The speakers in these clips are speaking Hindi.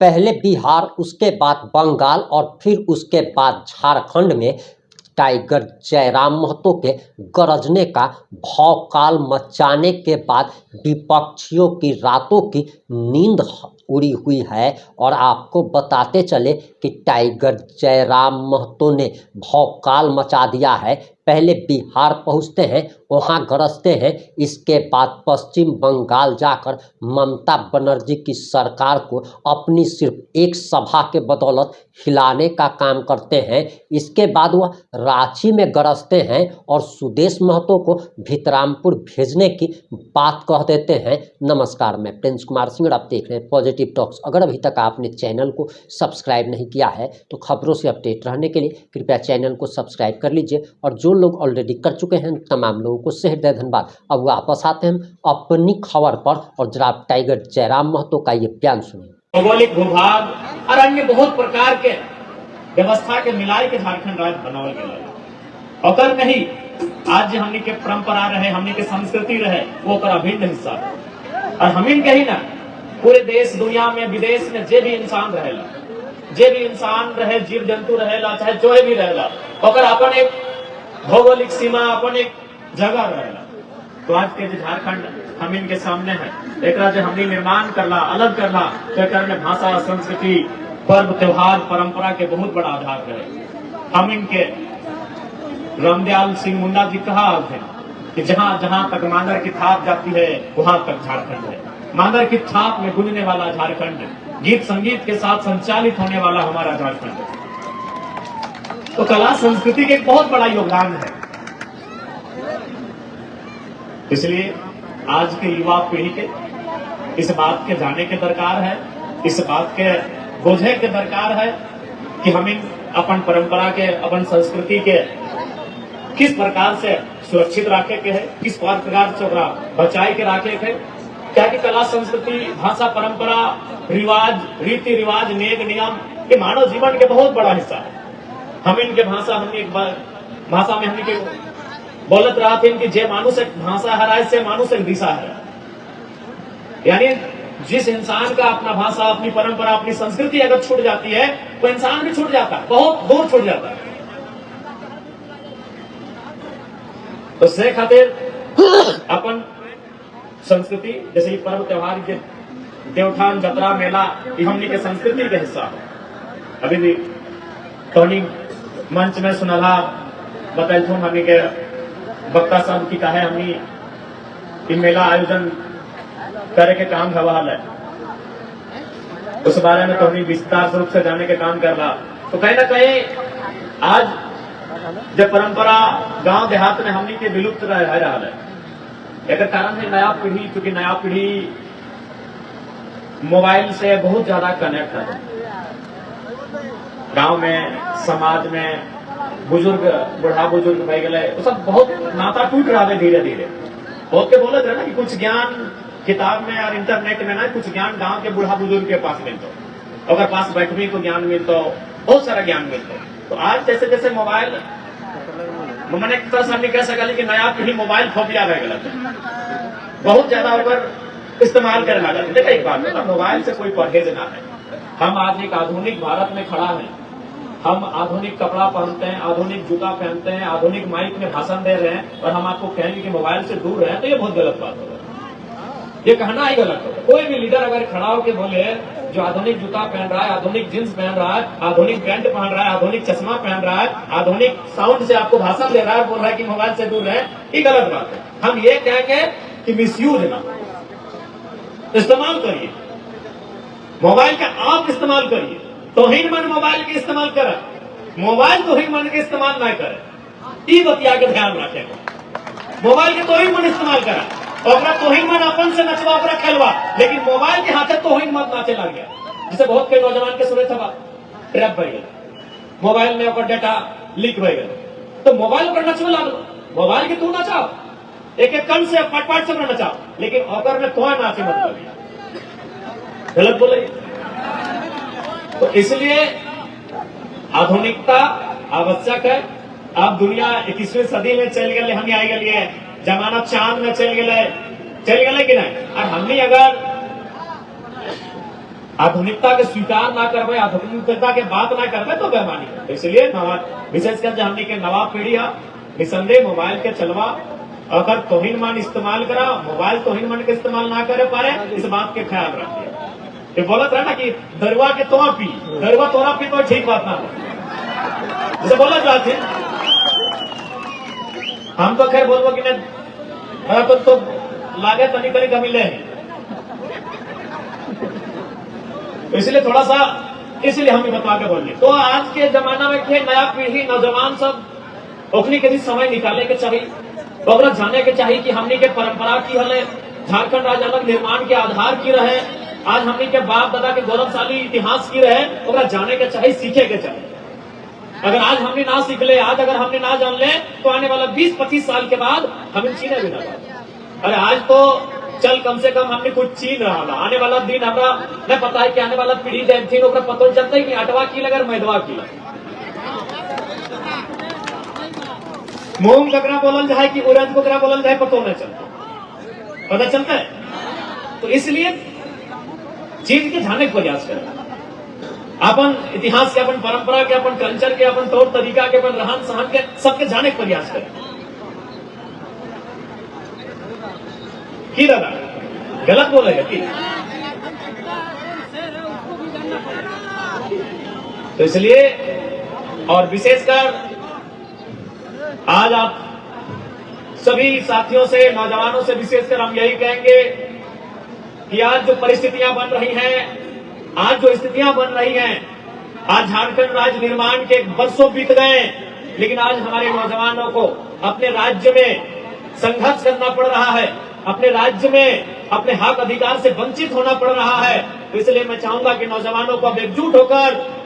पहले बिहार, उसके बाद बंगाल और फिर उसके बाद झारखंड में टाइगर जयराम महतो के गरजने का भौकाल मचाने के बाद विपक्षियों की रातों की नींद उड़ी हुई है। और आपको बताते चले कि टाइगर जयराम महतो ने भौकाल मचा दिया है। पहले बिहार पहुंचते हैं, वहां गरजते हैं, इसके बाद पश्चिम बंगाल जाकर ममता बनर्जी की सरकार को अपनी सिर्फ एक सभा के बदौलत हिलाने का काम करते हैं। इसके बाद वह रांची में गरजते हैं और सुदेश महतो को भितरामपुर भेजने की बात कह देते हैं। नमस्कार, मैं प्रिंस कुमार सिंह और आप देख रहे हैं पॉजिटिव टॉक्स। अगर अभी तक आपने चैनल को सब्सक्राइब नहीं किया है तो खबरों से अपडेट रहने के लिए कृपया चैनल को सब्सक्राइब कर लीजिए, और जो लोग ऑलरेडी कर चुके हैं तमाम लोगों को हृदय धन्यवाद। अब वापस आते हैं अपनी खबर पर, और जरा टाइगर जयराम महतो का ये बयान सुनिए। भौगोलिक भूभाग और अन्य बहुत प्रकार के व्यवस्था के मिलाई के झारखंड राज्य बनावल गया। अगर नहीं आज हमनी के परंपरा रहे, हमनी के संस्कृति रहे, वो ओकर अभिन्न हिस्सा है। और हमिन के ही ना पूरे देश दुनिया में विदेश में जे भी इंसान रहेला, जे भी इंसान रहे, जीव जंतु रहेला, चाहे जो भी रहेला, ओकर अपन एक भौगोलिक सीमा, अपन एक जगह रहेला। तो आज के झारखंड हम इनके सामने है, एक जो हमने निर्माण करला, अलग करला, तो में भाषा, संस्कृति, पर्व, त्योहार, परंपरा के बहुत बड़ा आधार रहे। हम इनके रामदयाल सिंह मुंडा जी कहा थे कि जहां जहां तक मांदर की थाप जाती है वहां तक झारखंड है। मांदर की थाप में गूंजने वाला झारखंड, गीत संगीत के साथ संचालित होने वाला हमारा झारखंड है। तो कला संस्कृति के एक बहुत बड़ा योगदान है। इसलिए आज के युवा पीढ़ी के इस बात के जाने के दरकार है, इस बात के बोझे के दरकार है कि हम इन अपन परंपरा के, अपन संस्कृति के किस प्रकार से सुरक्षित रखे के है, किस प्रकार से बचाए के रखे के। क्या कि कला संस्कृति, भाषा, परंपरा, रिवाज, रीति रिवाज, नेम नियम ये मानव जीवन के बहुत बड़ा हिस्सा है। हम इनके भाषा, भाषा में हमने के बोलत रहा थे कि जे मानुष एक भाषा हराए से मानुष एक दिशा है। यानी जिस इंसान का अपना भाषा, अपनी परंपरा, अपनी संस्कृति अगर छूट जाती है वो इंसान भी छूट जाता है, बहुत दूर छूट जाता है। तो से खातिर अपन संस्कृति, जैसे पर्व त्योहार के देवठान, जतरा, मेला, ये हमनी के संस्कृति का हिस्सा है। अभी भी टोनी मंच में सुनला बतैलथुन हमनी के वक्ता साहब की कहे हमनी इन मेला आयोजन करे के काम हवाल है, उस बारे में तो हमनी विस्तार रूप से जाने के काम कर रहा। तो कहीं ना कहीं आज जब परंपरा गांव देहात में हमनी के विलुप्त रह रहा है, एक कारण है नया पीढ़ी, क्योंकि नया पीढ़ी मोबाइल से बहुत ज्यादा कनेक्ट है। गांव में, समाज में बुजुर्ग, बूढ़ा बुजुर्ग बह गए, वो सब बहुत नाता टूट रहा है धीरे धीरे। बहुत के बोलते रहे ना कि कुछ ज्ञान किताब में और इंटरनेट में ना, कुछ ज्ञान गांव के बूढ़ा बुजुर्ग के पास मिलता, अगर पास बैठने को ज्ञान मिलता, बहुत सारा ज्ञान मिलता। तो आज जैसे जैसे मोबाइल, मैंने एक तरह से हमने कह सका कि नया पीढ़ी मोबाइल फोबिया रह गया, बहुत ज्यादा अगर इस्तेमाल करने लगा। देखा एक बात, मोबाइल से कोई परहेज ना है। हम आज एक आधुनिक भारत में खड़ा है, हम आधुनिक कपड़ा पहनते हैं, आधुनिक जूता पहनते हैं, आधुनिक माइक में भाषण दे रहे हैं, और हम आपको कहेंगे कि मोबाइल से दूर रहे, तो ये बहुत गलत बात होगा। ये कहना ही गलत होगा। कोई भी लीडर अगर खड़ा होकर बोले जो आधुनिक जूता पहन रहा है, आधुनिक जींस पहन रहा है, आधुनिक पैंट पहन रहा है, आधुनिक चश्मा पहन रहा है, आधुनिक साउंड से आपको भाषण दे रहा है, बोल रहा है कि मोबाइल से दूर रहे, ये गलत बात है। हम ये कहेंगे कि मिसयूज ना, इस्तेमाल करिए मोबाइल का, आप इस्तेमाल करिए, तोहिन मन मोबाइल के इस्तेमाल करे, मोबाइल तोहिन मन के इस्तेमाल ना करे। ये बतिया के ध्यान रखेगा। मोबाइल के तोहिन मन इस्तेमाल करा, और तोहिन मन अपन से नचवा, अपना खेलवा, लेकिन मोबाइल के हाथे तोहिन मत नाचे लग गया। जिसे बहुत के नौजवान के सुने था ट्रैप बह गया, मोबाइल में ओकर डाटा लीक बह गया, तो मोबाइल पर नचवे लगलो। मोबाइल के तू नचाओ, एक एक कन से पाट पाट से नचाओ, लेकिन ओकर में तो नाचे मत लगे, गलत बोले। तो इसलिए आधुनिकता आवश्यक है। अब दुनिया 21वीं सदी में चल गए, हम आई गए, जमाना चांद में चल गए कि नहीं। और हमने अगर आधुनिकता के स्वीकार ना करवे, आधुनिकता के बात ना करवे तो बेमानी है। तो इसलिए विशेषकर जो हमने के नवाब पीढ़ी है निसंदेह मोबाइल के चलवा अगर तोहिन मन इस्तेमाल करा, मोबाइल तोहिन मन के इस्तेमाल ना करे पारे, इस बात के ख्याल रखिए। ये बोलत रहा ना कि दरुआ के तोरा पी, दरुआ तोरा पी तो ठीक बात ना हो, जैसे बोला जाते हम तो खैर बोलबो कि नहीं तो लागे तनी तनी कमी ले, इसलिए थोड़ा सा इसलिए हम बता के बोलिए। तो आज के जमाना में क्या नया पीढ़ी नौजवान सब ओखनी के भी समय निकाले के चाहिए, ओकरा जाने के चाहिए कि हमनी के परंपरा की हले, झारखंड राज्य अलग निर्माण के आधार की रहे, आज हमनी के बाप दादा के गौरवशाली इतिहास की रहे, ओकरा जाने के चाहिए, सीखे के चाहिए। अगर आज हमने ना सीख ले, आज अगर हमने ना जान ले, तो आने वाला 20-25 साल के बाद हमें चीने भी ना पाए। अरे आज तो चल कम से कम हमने कुछ चीन रहा था, आने वाला दिन हमरा नहीं पता है कि आने वाला पीढ़ी जब थी ओकरा पता चलता है कि अटवा की लगर मैदवा की मूंग ककरा बोलल जाए कि उड़द ककरा बोलल जाए पता नहीं चलता, पता चलता है। तो इसलिए चीज के जाने का प्रयास करें, अपन इतिहास के, अपन परंपरा के, अपन कल्चर के, अपन तौर तरीका के, अपन रहन सहन के, सबके जाने का प्रयास करें। की दादा गलत बोलेगा कि? तो इसलिए और विशेषकर आज आप सभी साथियों से, नौजवानों से विशेषकर हम यही कहेंगे कि आज जो परिस्थितियां बन रही हैं, आज जो स्थितियां बन रही हैं, आज झारखंड राज्य निर्माण के वर्षों बीत गए, लेकिन आज हमारे नौजवानों को अपने राज्य में संघर्ष करना पड़ रहा है, अपने राज्य में अपने हक अधिकार से वंचित होना पड़ रहा है। तो इसलिए मैं चाहूंगा कि नौजवानों को अब एकजुट होकर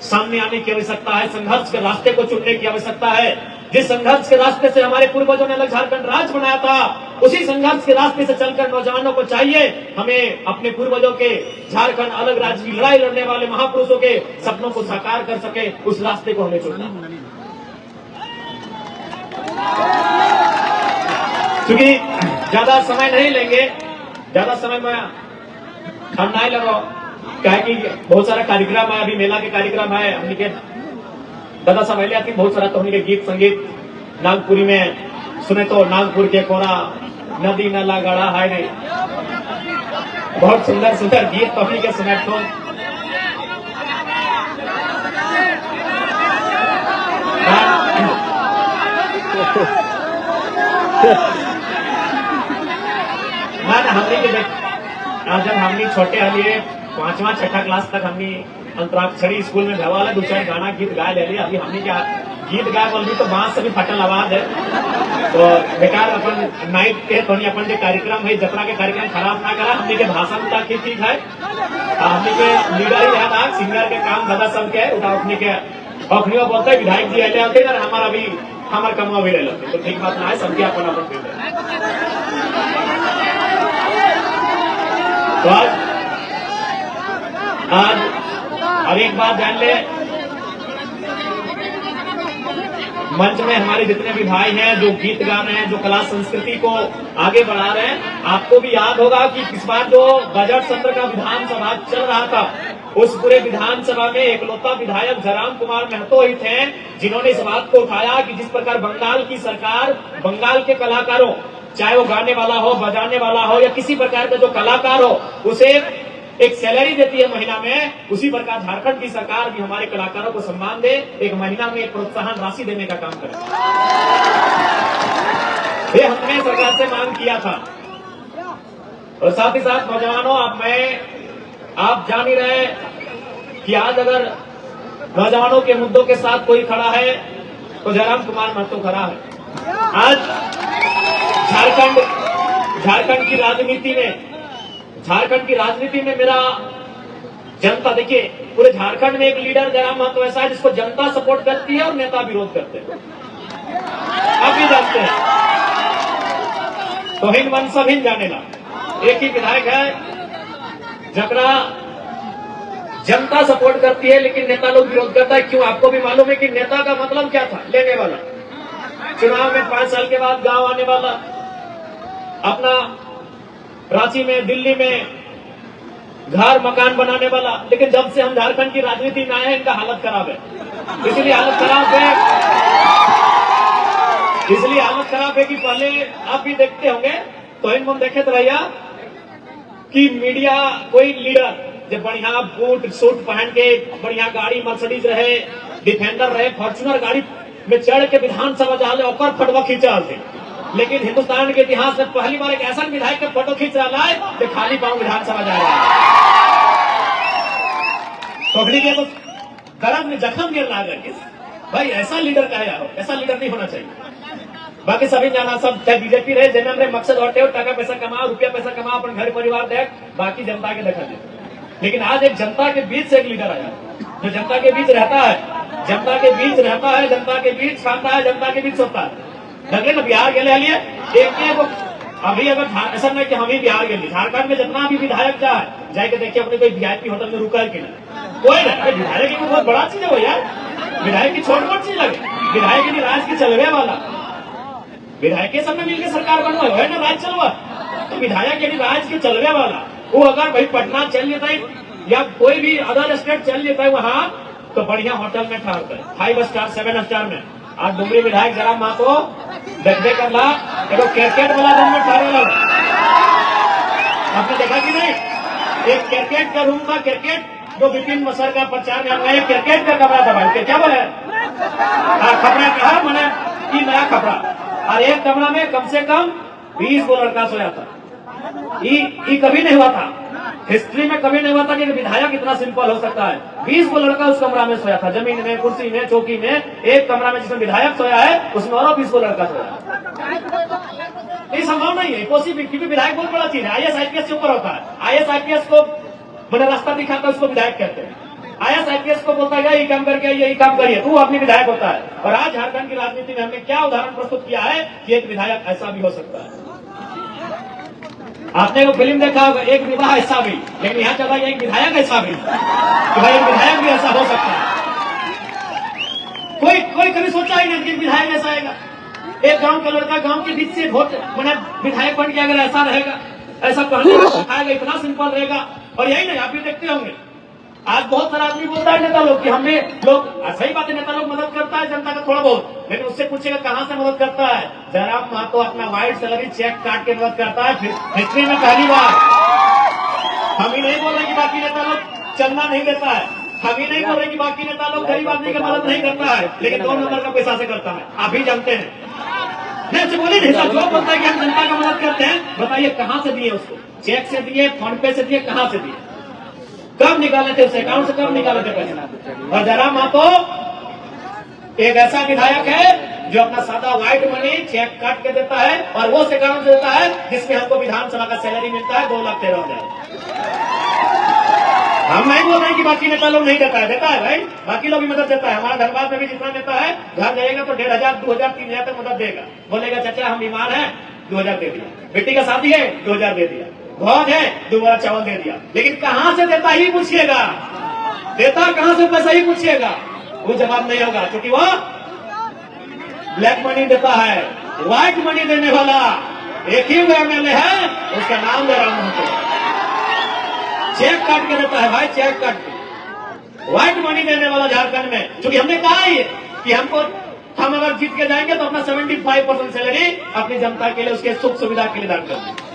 सामने आने की आवश्यकता है, संघर्ष के रास्ते को चुनने की आवश्यकता है। जिस संघर्ष के रास्ते से हमारे पूर्वजों ने अलग झारखंड राज्य बनाया था, उसी संघर्ष के रास्ते से चलकर नौजवानों को चाहिए हमें अपने पूर्वजों के झारखंड अलग राज्य की लड़ाई लड़ने वाले महापुरुषों के सपनों को साकार कर सके, उस रास्ते को हमें चुनना। क्योंकि ज्यादा समय नहीं लेंगे, ज्यादा समय में हम नहीं लगो, क्या कि बहुत सारा कार्यक्रम है, अभी मेला के कार्यक्रम है, हमने के दादा समय ले आती बहुत सारा, तो हमने के गीत संगीत नागपुरी में सुने तो नागपुर के कोरा नदी नाला गड़ा है नहीं, बहुत सुंदर सुंदर गीत तो हमने के सुने तो हमने के जब हमने छोटे हलिए 5वां 6ठा क्लास तक हमने अंतराक्षरी स्कूल में भवाला 2-4 गाना गीत गा ले लिया। अभी हमने क्या गीत गा बोल भी तो बांस से भी फटल आवाज है, तो बेकार अपन नाइट के तो अपन के कार्यक्रम है, जतरा के कार्यक्रम खराब ना करा। हमने के भाषण तक ठीक है, हमने के लीडर ही है, सिंगर के काम दादा सब के उठा उठने के अखनियों बोलते है विधायक जी आते आते ना हमारा भी हमारे कमवा भी ले लेते, तो ठीक बात ना है, सबके अपन अपन। तो आज अब एक बात जान ले, मंच में हमारे जितने भी भाई हैं जो गीत गा रहे हैं, जो कला संस्कृति को आगे बढ़ा रहे हैं, आपको भी याद होगा कि इस बार जो बजट सत्र का विधानसभा चल रहा था, उस पूरे विधानसभा में एकलौता विधायक जयराम कुमार महतो ही थे जिन्होंने इस बात को उठाया कि जिस प्रकार बंगाल की सरकार बंगाल के कलाकारों, चाहे वो गाने वाला हो, बजाने वाला हो या किसी प्रकार का जो कलाकार हो, उसे एक सैलरी देती है महीना में, उसी प्रकार झारखंड की सरकार भी हमारे कलाकारों को सम्मान दे, एक महीना में एक प्रोत्साहन राशि देने का काम करे। ये हमने सरकार से मांग किया था। और साथ ही साथ नौजवानों, आप जान ही रहे कि आज अगर नौजवानों के मुद्दों के साथ कोई खड़ा है तो जयराम कुमार महतो खड़ा है। आज झारखंड की राजनीति में मेरा जनता, देखिए पूरे झारखंड में एक लीडर जयराम महतो ऐसा है जिसको जनता सपोर्ट करती है और नेता विरोध करते हैं, आप भी जानते हैं। तो हिंद मन सब हिंद जाने ला, एक ही विधायक है जकरा जनता सपोर्ट करती है लेकिन नेता लोग विरोध करता है। क्यों? आपको भी मालूम है कि नेता का मतलब क्या था, लेने वाला, चुनाव में 5 साल के बाद गांव आने वाला, अपना रांची में, दिल्ली में घर मकान बनाने वाला, लेकिन जब से हम झारखंड की राजनीति में आए हैं इनका हालत खराब है। इसलिए हालत खराब है कि पहले आप भी देखते होंगे तो इन देखे तो भैया कि मीडिया कोई लीडर जब बढ़िया बूट सूट पहन के बढ़िया गाड़ी मर्सिडीज रहे, डिफेंडर रहे, फॉर्चुनर गाड़ी में चढ़ के विधानसभा जा रहे और फोटो खींचा थे। लेकिन हिंदुस्तान के इतिहास में पहली बार एक ऐसा विधायक का फोटो खींच रहा है जो खाली पांव विधानसभा जा रहा है। पकड़ी के तो गरम में जख्म गिर रहा है। भाई ऐसा लीडर का है, ऐसा लीडर नहीं होना चाहिए। बाकी सभी जाना सब चाहे बीजेपी रहे, जेएमएम रहे, मकसद हटे हो, टका पैसा कमाओ, रुपया पैसा कमाओ, अपन घर परिवार देख, बाकी जनता के देखा दे। लेकिन आज एक जनता के बीच से एक लीडर आया जो जनता के बीच रहता है, जनता के बीच रहता है, जनता के बीच खाता है, जनता के बीच सोता है। लगे ना बिहार गए लिए एक अभी अगर ऐसा नहीं कि हम ही बिहार गए, झारखंड में जितना भी विधायक जाए जाके देखिए अपने कोई वीआईपी होटल में रुका है कि नहीं, कोई ना। विधायक की बहुत बड़ा चीज है वो यार, विधायक की छोट मोट चीज लगे, विधायक की राज की चलवे वाला, विधायक के सब में मिलकर सरकार बनवा है ना, राज चलवा। तो विधायक यानी राज के चलवे वाला वो अगर भाई पटना चल लेता है या कोई भी अदर स्टेट चल लेता है वहां, तो बढ़िया होटल में ठहरता है, 5 स्टार 7 स्टार में। आज डुमरी विधायक जरा मातो देखते करला एगो क्रिकेट वाला रूम में ठहरे लगा, आपने देखा कि नहीं? एक क्रिकेट का रूम था, क्रिकेट जो विपिन मसर का प्रचार में एक क्रिकेट का कमरा था भाई, क्या बोले कपड़ा कहा मैंने कि नया कपड़ा, और एक कमरा में कम से कम 20 गो लड़का सोया था। ये कभी नहीं हुआ था, हिस्ट्री में कभी नहीं हुआ था कि विधायक इतना सिंपल हो सकता है। 20 गो लड़का उस कमरा में सोया था, जमीन में, कुर्सी में, चौकी में, एक कमरा में जिसमें विधायक सोया है उसमें और 20 गो लड़का सोया है। ये संभव नहीं है, पॉसिबल, क्योंकि विधायक बहुत बड़ा चीज है। आईएएस आईपीएस से ऊपर होता है, आईएएस आईपीएस को मैंने रास्ता दिखाता है उसको विधायक कहते हैं। आईएएस आईपीएस को बोलता है ये काम करके यही काम करिए, तू अपनी विधायक होता है। और आज झारखंड की राजनीति में हमने क्या उदाहरण प्रस्तुत किया है कि एक विधायक ऐसा भी हो सकता है। आपने वो फिल्म देखा होगा, एक विवाह ऐसा भी, लेकिन यहाँ चला गया एक विधायक ऐसा भी, कि भाई एक विधायक भी ऐसा हो सकता है। कोई कभी सोचा ही नहीं कि विधायक ऐसा आएगा। एक गांव का लड़का गांव के बीच से वोट मैंने विधायक बन के अगर ऐसा रहेगा, ऐसा पहले सिखाएगा, इतना सिंपल रहेगा। और यही नहीं, आप भी देखते होंगे आज बहुत सारा आदमी बोलता है नेता लोग कि हमें लोग, सही बात है नेता लोग मदद करता है जनता का थोड़ा बहुत, लेकिन उससे पूछेगा कहां से मदद करता है। जयराम महतो अपना वाइट सैलरी चेक काट के मदद करता है, फिर हिस्ट्री में पहली बार। हम ही नहीं बोल रहे कि बाकी नेता लोग चंदा नहीं देता है, हम ही नहीं बोल रहे कि बाकी नेता लोग गरीब आदमी की मदद नहीं करता है, लेकिन 2 नंबर का पैसा से करता है। आप ही जानते हैं, नहीं बोले नहीं सर, जो बोलता है कि हम जनता का मदद करते हैं, बताइए कहां से दिए उसको? चेक से दिए, फोन पे से दिए, कहां से दिए? कब निकाले थे उसे अकाउंट से, कब निकाले थे पैसे? और जयराम महतो एक ऐसा विधायक है जो अपना सादा व्हाइट मनी चेक काट के देता है, और वो अकाउंट देता है जिसमें हमको विधानसभा का सैलरी मिलता है 2,13,000। हम नहीं बोल रहे कि बाकी नेता लोग नहीं देता है, देता है भाई, बाकी लोग भी मदद देता है। हमारा धनबाद में भी जितना देता है, घर जाएगा तो 1,500, 2,000, 3,000 तक मदद देगा। बोलेगा चाचा हम बीमार हैं, 2,000 दे दिया, बेटी का शादी है 2,000 दे दिया, भोज है 2 बोरा चावल दे दिया। लेकिन कहां से देता ही पूछिएगा, देता कहां से पैसा ही पूछिएगा, वो जवाब नहीं होगा, क्योंकि वो ब्लैक मनी देता है। व्हाइट मनी देने वाला एक ही एमएलए है, उसका नाम जयराम महतो। चेक काट के देता है भाई, चेक काट के व्हाइट मनी देने वाला झारखंड में। क्योंकि हमने कहा ही कि हम अगर जीत के जाएंगे तो अपना 75% सैलरी अपनी जनता के लिए, उसके सुख सुविधा के लिए दान कर देंगे।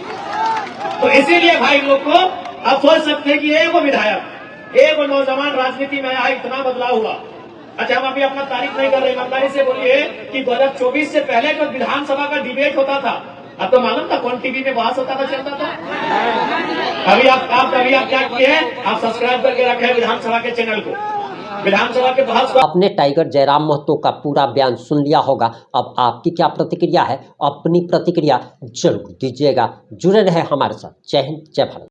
तो इसीलिए भाई लोग को अब सोच सकते हैं कि एक विधायक, एक नौजवान राजनीति में आया, इतना बदलाव हुआ। अच्छा हम अभी अपना तारीफ नहीं कर रहे, ईमानदारी से बोलिए कि 2024 से पहले जो विधानसभा का डिबेट होता था, अब तो मालूम था कौन टीवी में बहस होता था, चलता था। अभी आप क्या किए, आप सब्सक्राइब करके रखे विधानसभा के चैनल को, विधानसभा के बहस को। आपने टाइगर जयराम महतो का पूरा बयान सुन लिया होगा। अब आपकी क्या प्रतिक्रिया है, अपनी प्रतिक्रिया जरूर दीजिएगा। जुड़े रहे हमारे साथ। जय हिंद, जय भारत।